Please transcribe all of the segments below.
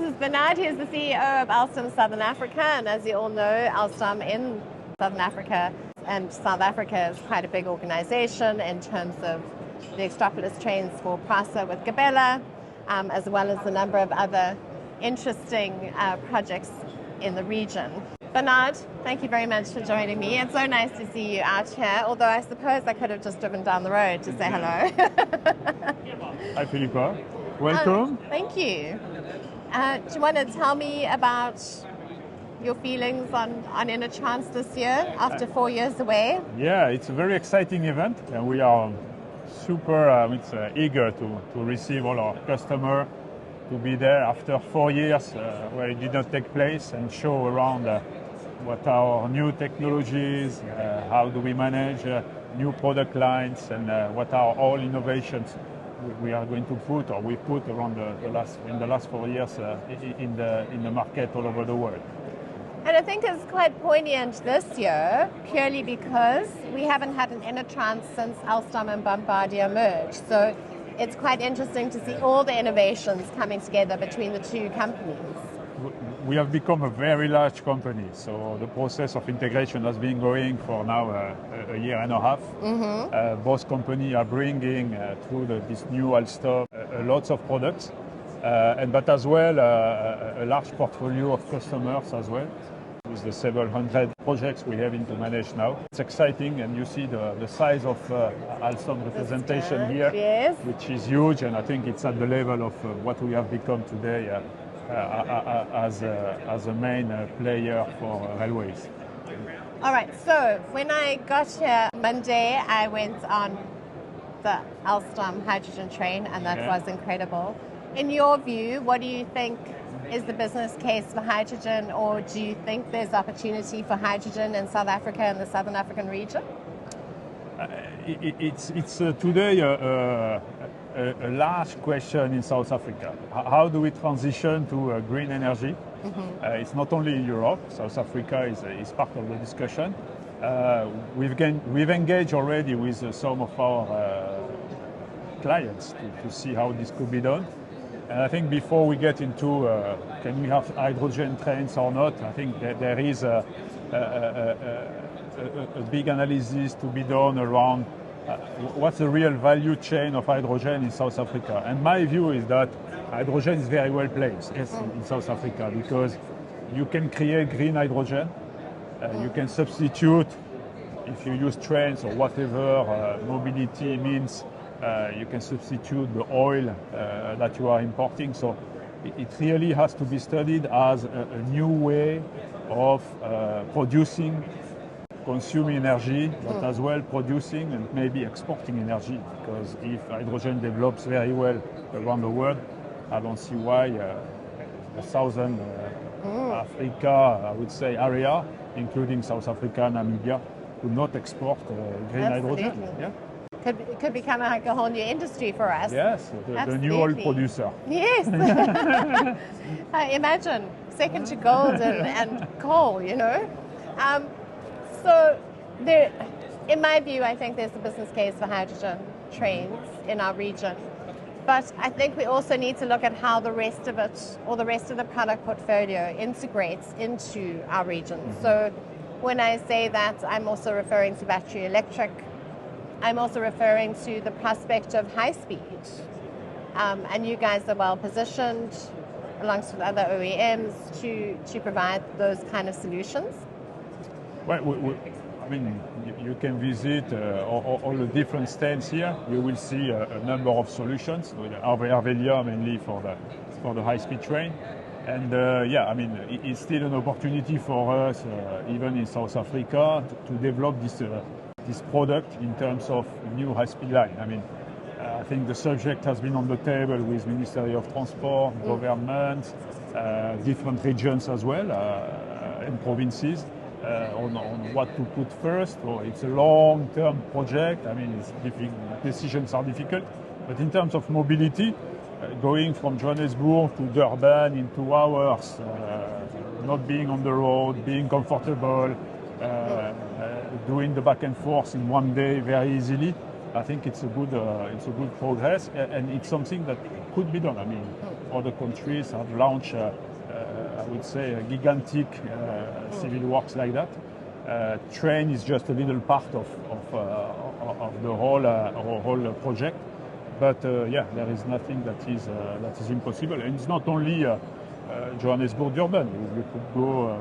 This is Bernard. He's the CEO of Alstom Southern Africa. And as you all know, Alstom in Southern Africa and South Africa is quite a big organization in terms of the extrapolis trains for Prasa with Gabela, as well as a number of other interesting projects in the region. Bernard, thank you very much for joining me. It's so nice to see you out here, although I suppose I could have just driven down the road to say hello. Hi, Philippa. Welcome. Thank you. Do you want to tell me about your feelings on InnoTrans this year after 4 years away? Yeah, it's a very exciting event, and we are super eager to receive all our customers, to be there after 4 years where it did not take place, and show around what are our new technologies, how do we manage new product lines, and what are all innovations we are going to put, or we put around in the last 4 years in the market all over the world. And I think it's quite poignant this year, purely because we haven't had an InnoTrans since Alstom and Bombardier merged. So it's quite interesting to see all the innovations coming together between the two companies. We have become a very large company, so the process of integration has been going for now a year and a half. Mm-hmm. Both companies are bringing through this new Alstom lots of products, but as well a large portfolio of customers as well, with the several hundred projects we have to manage now. It's exciting, and you see the size of Alstom representation here, yes, which is huge, and I think it's at the level of what we have become today as a main player for railways. All right, so when I got here Monday, I went on the Alstom hydrogen train, and that was incredible. In your view, what do you think is the business case for hydrogen, or do you think there's opportunity for hydrogen in South Africa and the Southern African region? It's today a large question in South Africa. How do we transition to green energy? Mm-hmm. It's not only in Europe. South Africa is part of the discussion. We've engaged already with some of our clients to see how this could be done. And I think before we get into can we have hydrogen trains or not, I think there is a big analysis to be done around what's the real value chain of hydrogen in South Africa. And my view is that hydrogen is very well placed in South Africa, because you can create green hydrogen, you can substitute, if you use trains or whatever mobility means, you can substitute the oil that you are importing. So it really has to be studied as a new way of producing, consuming energy, but as well producing and maybe exporting energy. Because if hydrogen develops very well around the world, I don't see why the Southern Africa, I would say, area, including South Africa and Namibia, could not export green hydrogen. Yeah? It could become like a whole new industry for us. Yes, the new oil producer. Yes. Imagine, second to gold and coal, you know. So there, in my view, I think there's a business case for hydrogen trains in our region. But I think we also need to look at how the rest of it, or the rest of the product portfolio, integrates into our region. Mm-hmm. So when I say that, I'm also referring to battery electric. I'm also referring to the prospect of high speed. And you guys are well positioned, amongst other OEMs, to provide those kind of solutions. Well, I mean, you can visit all the different stands here. You will see a number of solutions. Arvelia mainly for the high-speed train. And I mean, it's still an opportunity for us, even in South Africa, to develop this product in terms of new high-speed line. I mean, I think the subject has been on the table with Ministry of Transport, government, different regions as well, and provinces. On what to put first. So it's a long-term project. I mean, decisions are difficult. But in terms of mobility, going from Johannesburg to Durban in 2 hours, not being on the road, being comfortable, doing the back and forth in 1 day very easily, I think it's a good progress, and it's something that could be done. I mean, other countries have launched, I would say, a gigantic civil works like that. Train is just a little part of the whole project. But yeah, there is nothing that is impossible. And it's not only Johannesburg Durban. You could go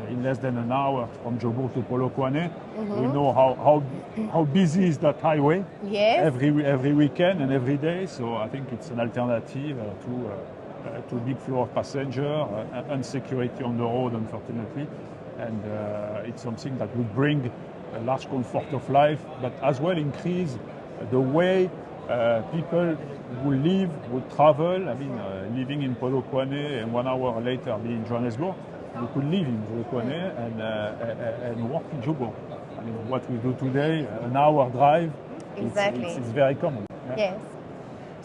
in less than an hour from Joburg to Polokwane. We know how busy is that highway. Yes. Every weekend and every day. So I think it's an alternative to big flow of passenger and security on the road, unfortunately. And it's something that would bring a large comfort of life, but as well increase the way people who live, would travel. I mean, living in Polokwane and 1 hour later be in Johannesburg, you could live in Polokwane and work in Joburg. I mean, what we do today, an hour drive, exactly. it's very common. Yeah? Yes.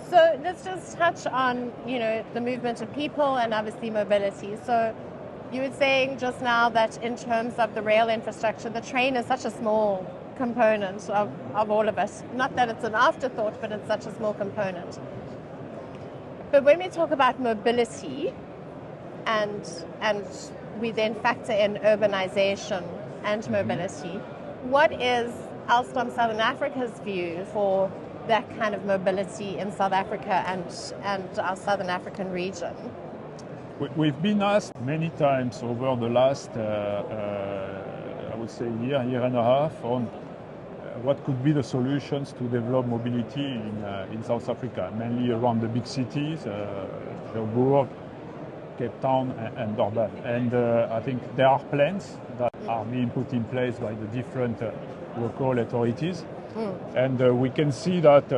So let's just touch on, the movement of people and obviously mobility. So you were saying just now that in terms of the rail infrastructure, the train is such a small component of all of us. Not that it's an afterthought, but it's such a small component. But when we talk about mobility and we then factor in urbanization and mobility, what is Alstom Southern Africa's view for that kind of mobility in South Africa and our Southern African region? We've been asked many times over the last, I would say, year and a half on what could be the solutions to develop mobility in South Africa, mainly around the big cities, Joburg, Cape Town and Durban. And I think there are plans that are being put in place by the different local authorities. And we can see that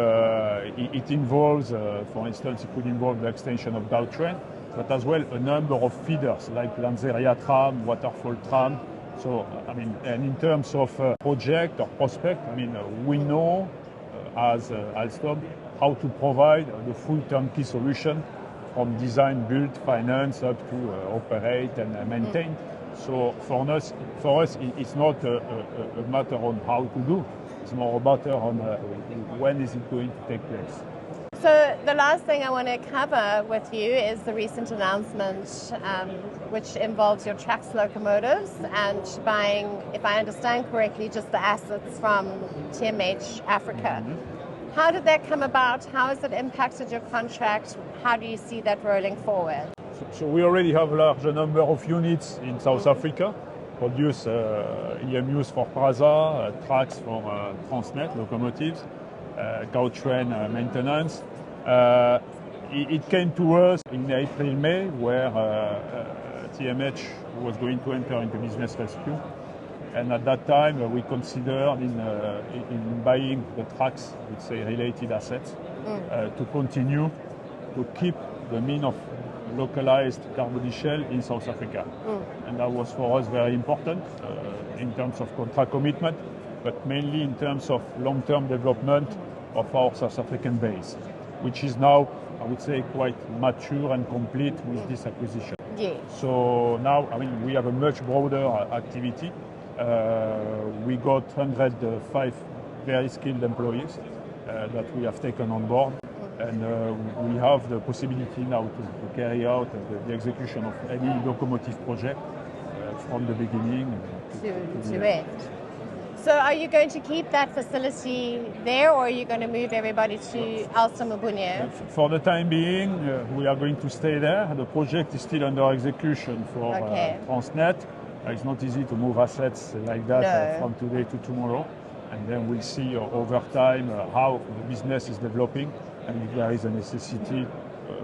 it involves, for instance, it could involve the extension of Gautrain, but as well a number of feeders like Lanzeria tram, Waterfall tram. So, I mean, and in terms of project or prospect, I mean, we know as Alstom how to provide the full turnkey solution from design, build, finance up to operate and maintain. So for us, it's not a matter on how to do. It's more a matter on when is it going to take place. So the last thing I want to cover with you is the recent announcement, which involves your Traxx locomotives and buying, if I understand correctly, just the assets from TMH Africa. How did that come about? How has it impacted your contract? How do you see that rolling forward? So we already have a large number of units in South Africa, produce EMUs for Prasa, Traxx for Transnet locomotives, Gautrain maintenance. It came to us in April, May, where TMH was going to enter into business rescue. And at that time, we considered in buying the Traxx, I would say, related assets to continue to keep the mean of localized carbon shell in South Africa. And that was for us very important in terms of contract commitment, but mainly in terms of long-term development of our South African base, which is now, I would say, quite mature and complete with this acquisition. Yeah. So now, I mean, we have a much broader activity. We got 105 very skilled employees that we have taken on board. And we have the possibility now to carry out the execution of any locomotive project from the beginning to end. So are you going to keep that facility there, or are you going to move everybody to Alstom and Bombardier? For the time being, we are going to stay there. The project is still under execution for Transnet. It's not easy to move assets like that from today to tomorrow. And then we'll see over time how the business is developing and if there is a necessity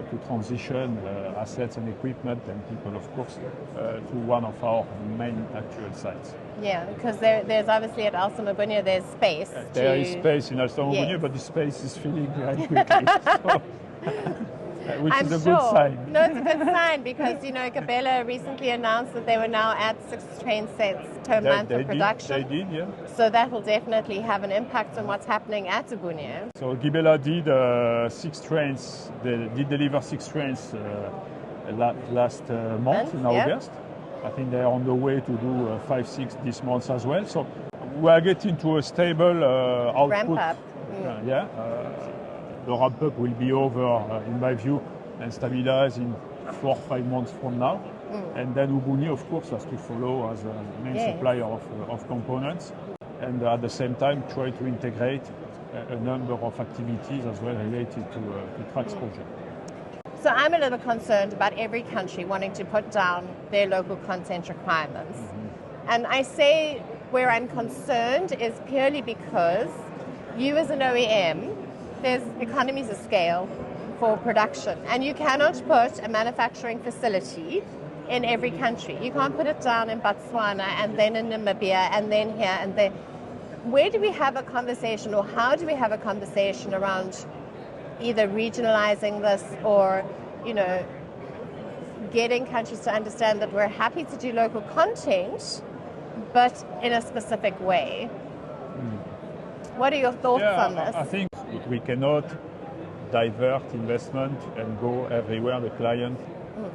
to transition assets and equipment and people, of course, to one of our main actual sites. Yeah, because there's obviously at Alstom and Bombardier there's space. There is space in Alstom and Bombardier, but the space is filling very quickly. So, which is a good sign. No, it's a good sign because, Gabella recently announced that they were now at 6 train sets per month of production. They did, yeah. So that will definitely have an impact on what's happening at Bombardier. So Gibela did 6 trains. They did deliver 6 trains last month in August. I think they are on the way to do 5, 6 this month as well. So we are getting to a stable output. Ramp up. The ramp-up will be over, in my view, and stabilize in 4 or 5 months from now. And then Ubuni, of course, has to follow as a main supplier of components, and at the same time try to integrate a number of activities as well related to Traxx project. So I'm a little concerned about every country wanting to put down their local content requirements. And I say where I'm concerned is purely because you as an OEM, there's economies of scale for production, and you cannot put a manufacturing facility in every country. You can't put it down in Botswana and then in Namibia and then here and there. Where do we have a conversation, or how do we have a conversation around either regionalizing this or, getting countries to understand that we're happy to do local content, but in a specific way? What are your thoughts on this? I think we cannot divert investment and go everywhere the client,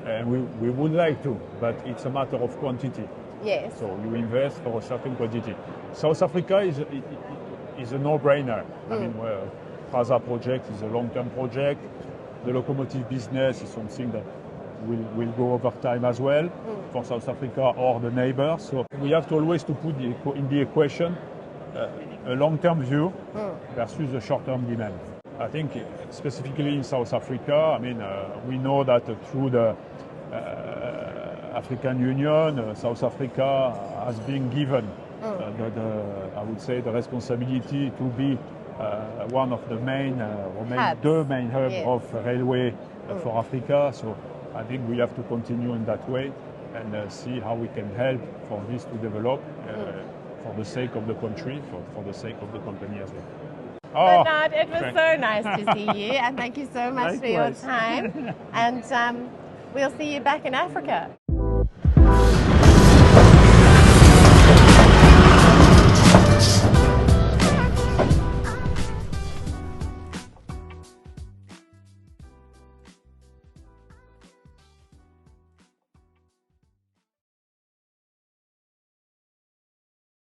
and we would like to, but it's a matter of quantity. Yes. So you invest for a certain quantity. South Africa is a no-brainer. I mean, Plaza project is a long-term project. The locomotive business is something that will go over time as well for South Africa or the neighbors. So we have to always to put in the equation a long-term view versus a short-term demand. I think specifically in South Africa, I mean, we know that through the African Union, South Africa has been given I would say the responsibility to be one of the main hub of railway for Africa. So I think we have to continue in that way and see how we can help for this to develop for the sake of the country, for the sake of the company as well. Bernard, it was so nice to see you, and thank you so much for your time. And we'll see you back in Africa.